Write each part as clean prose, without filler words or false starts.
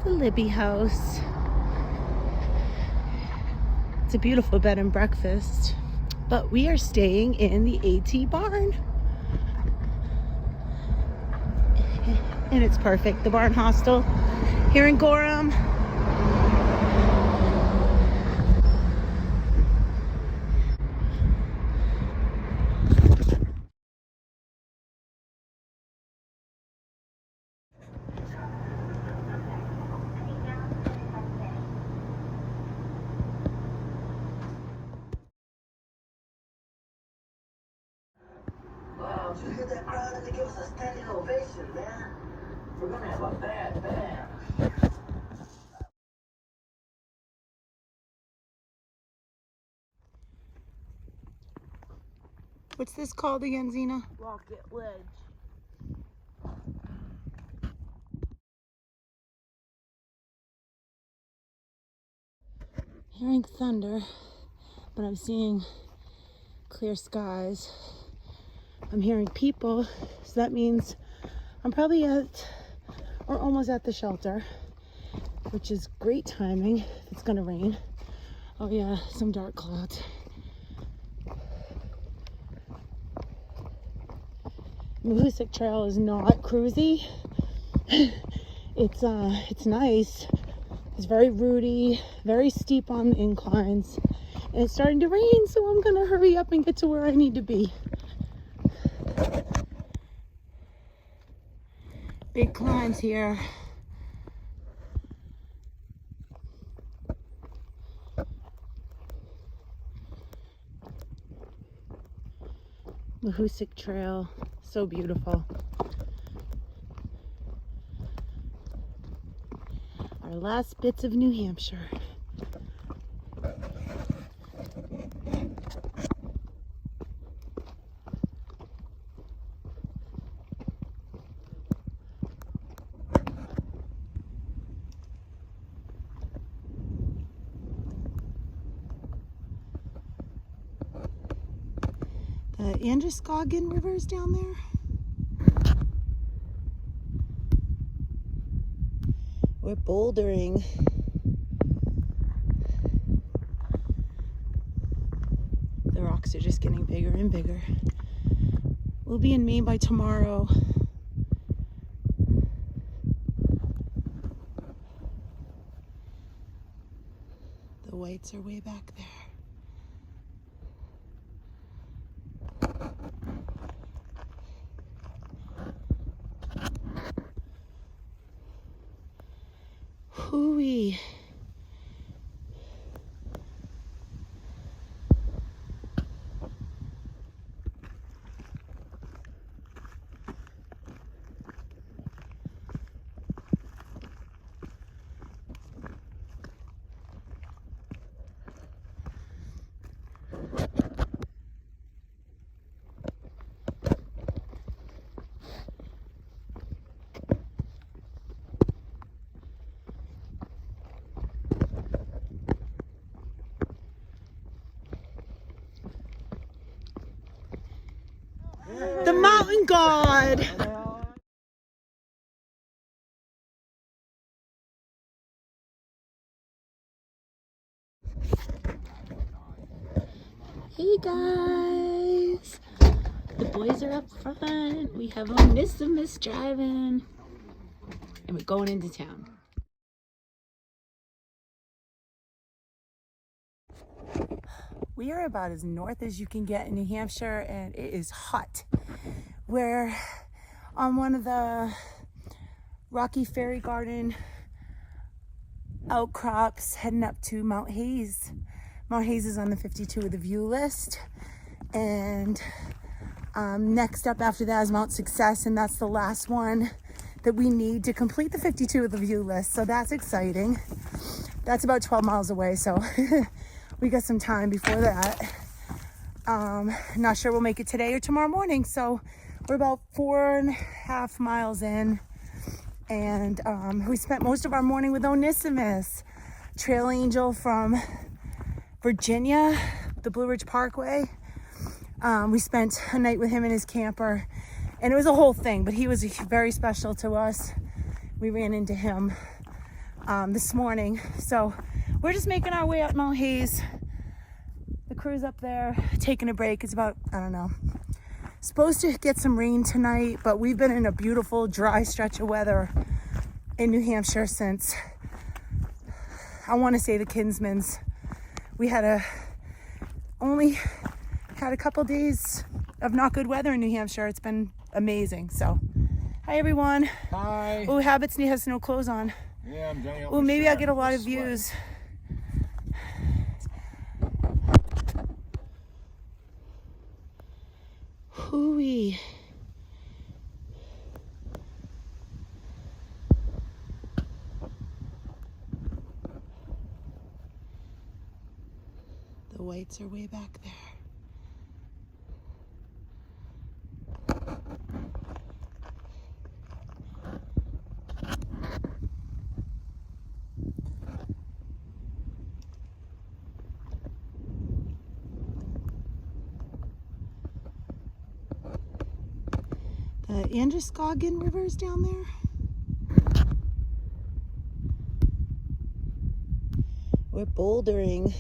The Libby House. It's a beautiful bed and breakfast, but we are staying in the AT barn. And it's perfect. The barn hostel here in Gorham. Wow, did you hear that crowd? They give us a standing ovation, man. We're gonna have a bad band. What's this called again, Zena? Rocket Ledge. Hearing thunder, but I'm seeing clear skies. I'm hearing people, so that means I'm probably at or almost at the shelter, which is great timing if it's gonna rain. Oh yeah, some dark clouds. Mahoosuc Trail is not cruisy. It's nice. It's very rooty, very steep on the inclines, and it's starting to rain, so I'm gonna hurry up and get to where I need to be. Big climbs here. Mahoosuc Trail, so beautiful. Our last bits of New Hampshire. The Androscoggin River is down there. We're bouldering. The rocks are just getting bigger and bigger. We'll be in Maine by tomorrow. The whites are way back there. Hooey. The mountain god. Hey guys, the boys are up front. We have Onesimus driving, and we're going into town. We are about as north as you can get in New Hampshire, and it is hot. We're on one of the Rocky Fairy Garden outcrops heading up to Mount Hayes. Mount Hayes is on the 52 of the view list, and next up after that is Mount Success, and that's the last one that we need to complete the 52 of the view list, so that's exciting. That's about 12 miles away, so we got some time before that. Not sure we'll make it today or tomorrow morning, so we're about 4.5 miles in, and we spent most of our morning with Onesimus, trail angel from Virginia, the Blue Ridge Parkway. We spent a night with him in his camper, and it was a whole thing, but he was very special to us. We ran into him this morning. So we're just making our way up Mount Hayes. The crew's up there taking a break. It's about, I don't know, supposed to get some rain tonight, but we've been in a beautiful dry stretch of weather in New Hampshire since, I want to say, the Kinsmans. We had only had a couple days of not good weather in New Hampshire. It's been amazing. So hi everyone. Hi. Oh, Habits has no clothes on. Yeah, I'm getting Oh, maybe I'll get a lot of views. Hooey. The whites are way back there. The Androscoggin River is down there. We're bouldering.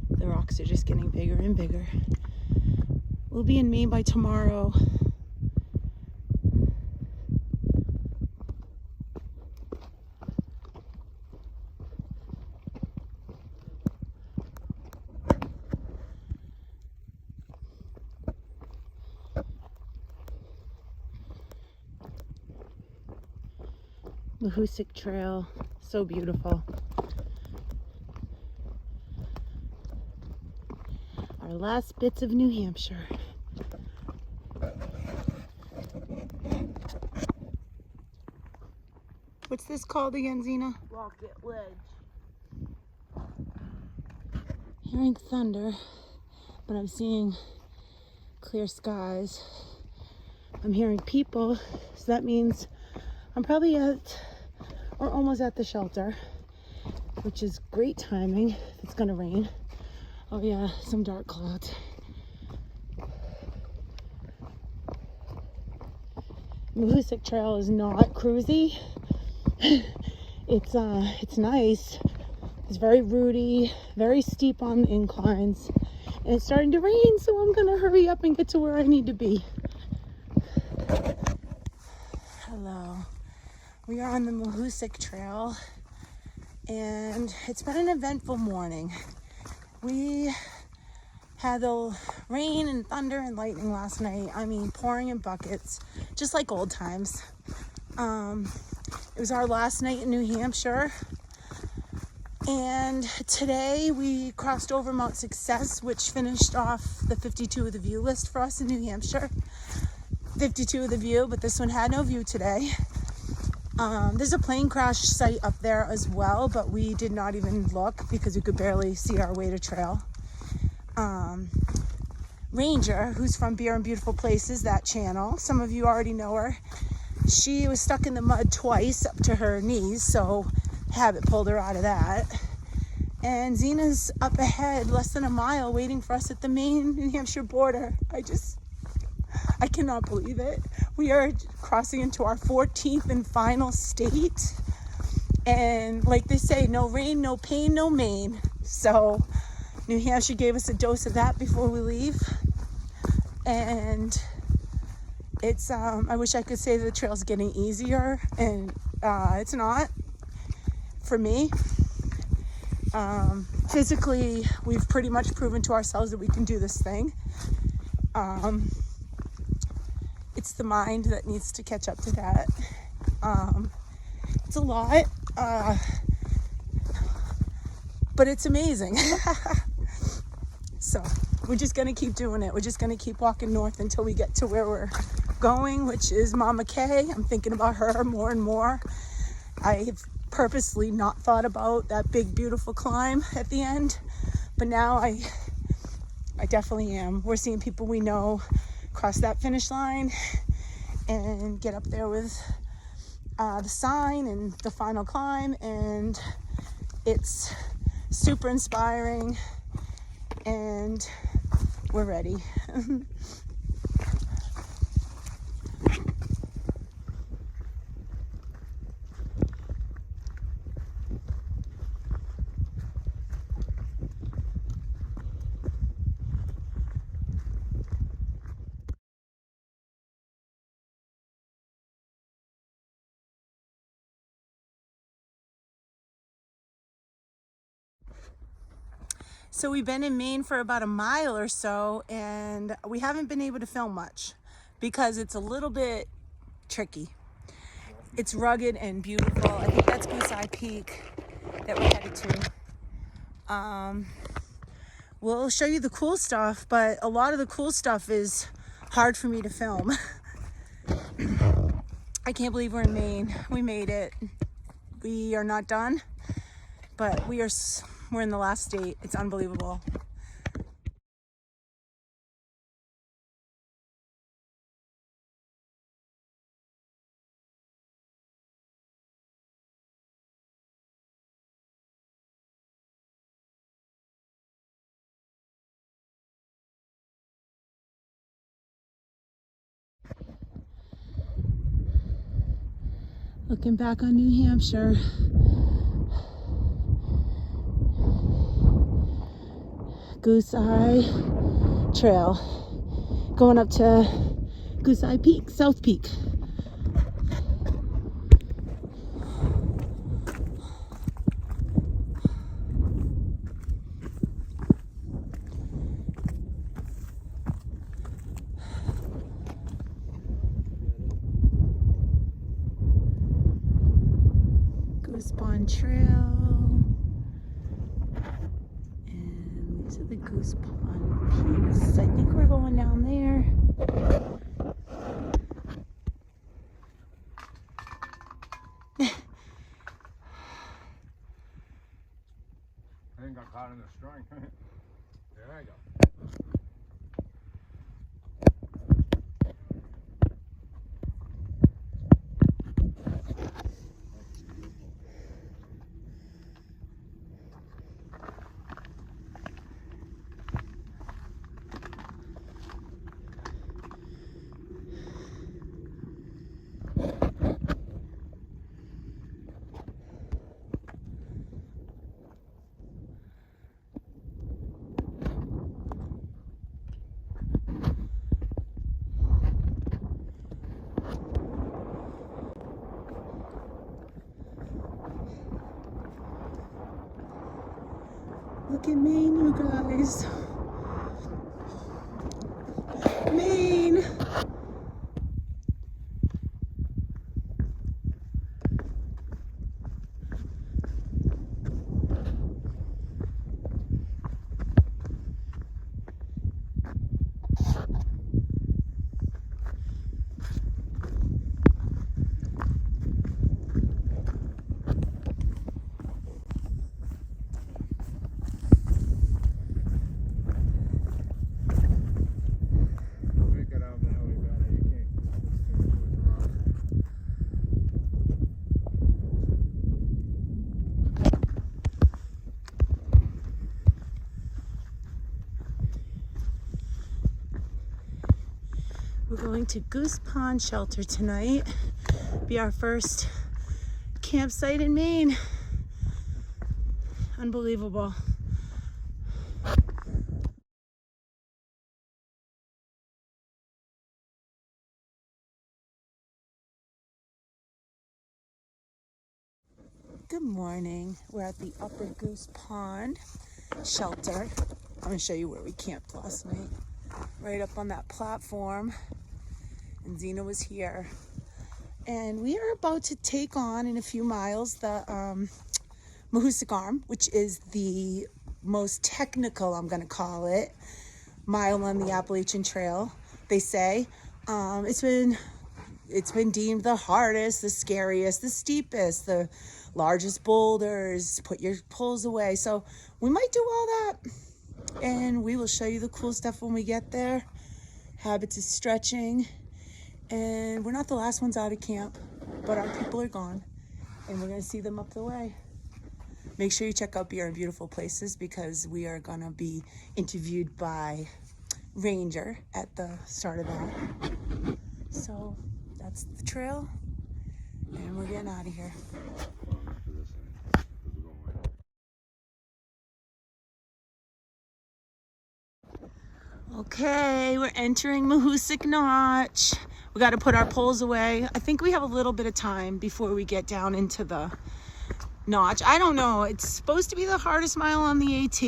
The rocks are just getting bigger and bigger. We'll be in Maine by tomorrow. Mahoosuc Trail, so beautiful. Our last bits of New Hampshire. What's this called again, Zena? Rocket Ledge. Hearing thunder, but I'm seeing clear skies. I'm hearing people, so that means I'm probably at or almost at the shelter, which is great timing if it's gonna rain. Oh yeah, some dark clouds. Mahoosuc Trail is not cruisy. It's nice. It's very rooty, very steep on the inclines, and it's starting to rain, so I'm gonna hurry up and get to where I need to be. Hello. We are on the Mahoosuc Trail, and it's been an eventful morning. We had the rain and thunder and lightning last night. I mean, pouring in buckets, just like old times. It was our last night in New Hampshire, and today we crossed over Mount Success, which finished off the 52 of the view list for us in New Hampshire. 52 of the view, but this one had no view today. There's a plane crash site up there as well, but we did not even look because we could barely see our way to trail. Ranger, who's from Beer and Beautiful Places, that channel, some of you already know her. She was stuck in the mud twice up to her knees, so Habit pulled her out of that. And Zena's up ahead, less than a mile, waiting for us at the Maine New Hampshire border. I cannot believe it. We are crossing into our 14th and final state. And like they say, no rain, no pain, no Maine. So New Hampshire gave us a dose of that before we leave. And it's, I wish I could say the trail's getting easier, and it's not for me. Physically, we've pretty much proven to ourselves that we can do this thing. It's the mind that needs to catch up to that. It's a lot, but it's amazing. So we're just gonna keep doing it. We're just gonna keep walking north until we get to where we're going, which is Mama Kay. I'm thinking about her more and more. I've purposely not thought about that big, beautiful climb at the end, but now I definitely am. We're seeing people we know cross that finish line and get up there with the sign and the final climb, and it's super inspiring, and we're ready. So we've been in Maine for about a mile or so, and we haven't been able to film much because it's a little bit tricky. It's rugged and beautiful. I think that's Goose Eye Peak that we're headed to. We'll show you the cool stuff, but a lot of the cool stuff is hard for me to film. I can't believe we're in Maine. We made it. We are not done, but we're in the last state. It's unbelievable. Looking back on New Hampshire. Goose Eye Trail. Going up to Goose Eye Peak, South Peak. Goose Pond Trail. And these are the Goose Pond peaks. I think we're going down there. I think got caught in the string. There I go. Look at Maine, you guys. Maine. We're going to Goose Pond Shelter tonight. Be our first campsite in Maine. Unbelievable. Good morning. We're at the Upper Goose Pond Shelter. I'm going to show you where we camped last night. Right up on that platform. And Zena was here. And we are about to take on in a few miles the Mahoosuc Arm, which is the most technical, I'm going to call it, mile on the Appalachian Trail. They say it's been deemed the hardest, the scariest, the steepest, the largest boulders. Put your poles away. So we might do all that, and we will show you the cool stuff when we get there. Habits of stretching. And we're not the last ones out of camp, but our people are gone, and we're going to see them up the way. Make sure you check out Beer and Beautiful Places, because we are going to be interviewed by Ranger at the start of that. So that's the trail, and we're getting out of here. Okay, we're entering Mahoosuc Notch. We got to put our poles away. I think we have a little bit of time before we get down into the notch. I don't know. It's supposed to be the hardest mile on the AT.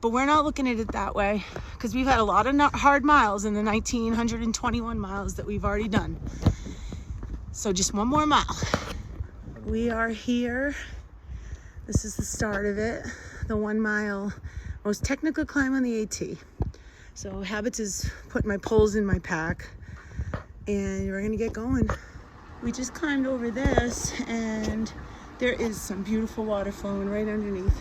But we're not looking at it that way because we've had a lot of hard miles in the 1,921 miles that we've already done. So just one more mile. We are here. This is the start of it. The 1 mile most technical climb on the AT. So Habits is putting my poles in my pack and we're gonna get going. We just climbed over this and there is some beautiful water flowing right underneath.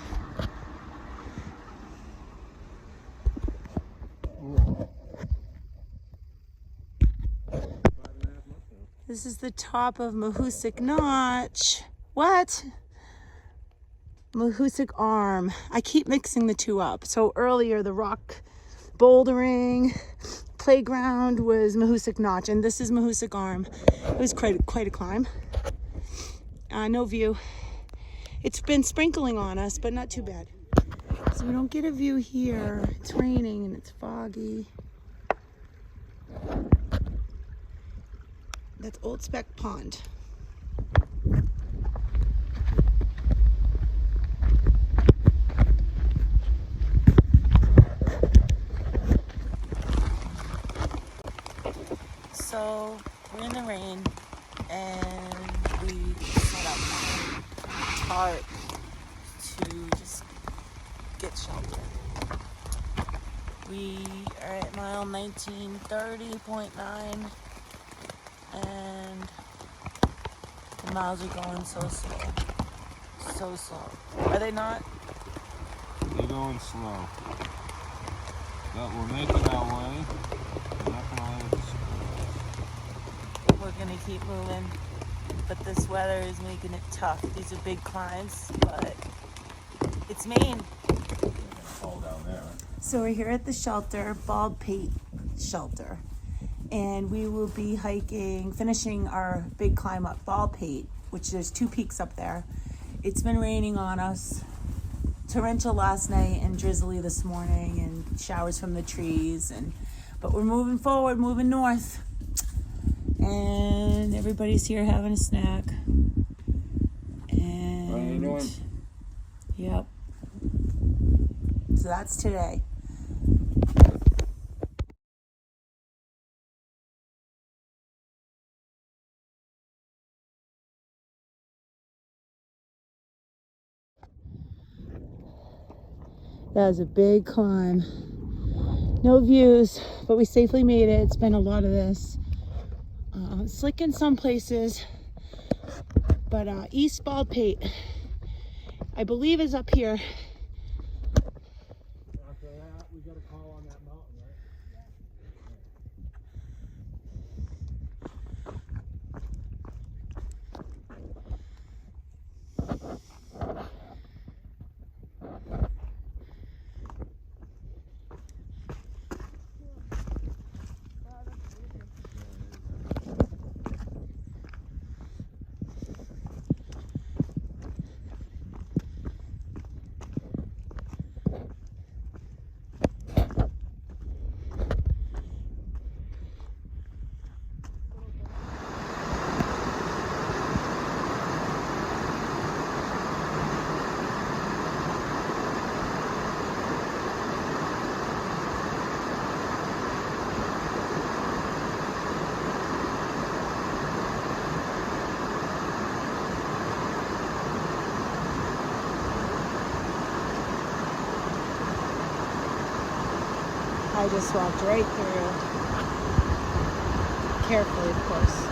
This is the top of Mahoosuc Notch. What? Mahoosuc Arm. I keep mixing the two up. So earlier the rock bouldering playground was Mahoosuc Notch and this is Mahoosuc Arm. It was quite a climb. No view. It's been sprinkling on us, but not too bad. So we don't get a view here. It's raining and it's foggy. That's Old Speck Pond. So we're in the rain and we set up a tarp to just get shelter. We are at mile 1930.9 and the miles are going so slow. So slow. Are they not? They're going slow. But we're making our way. We're not gonna let it destroy us. We're gonna keep moving, but this weather is making it tough. These are big climbs, but it's Maine. Fall down there. So we're here at the shelter, Baldpate shelter, and we will be finishing our big climb up Baldpate, which there's 2 peaks up there. It's been raining on us, torrential last night and drizzly this morning, and showers from the trees, but we're moving forward, moving north, and everybody's here having a snack. And What are you doing? Yep. So that's today. That was a big climb. No views, but we safely made it. It's been a lot of this. Slick in some places, but East Baldpate, I believe, is up here. After that, we got a call on that mountain, right? I just walked right through. Carefully, of course.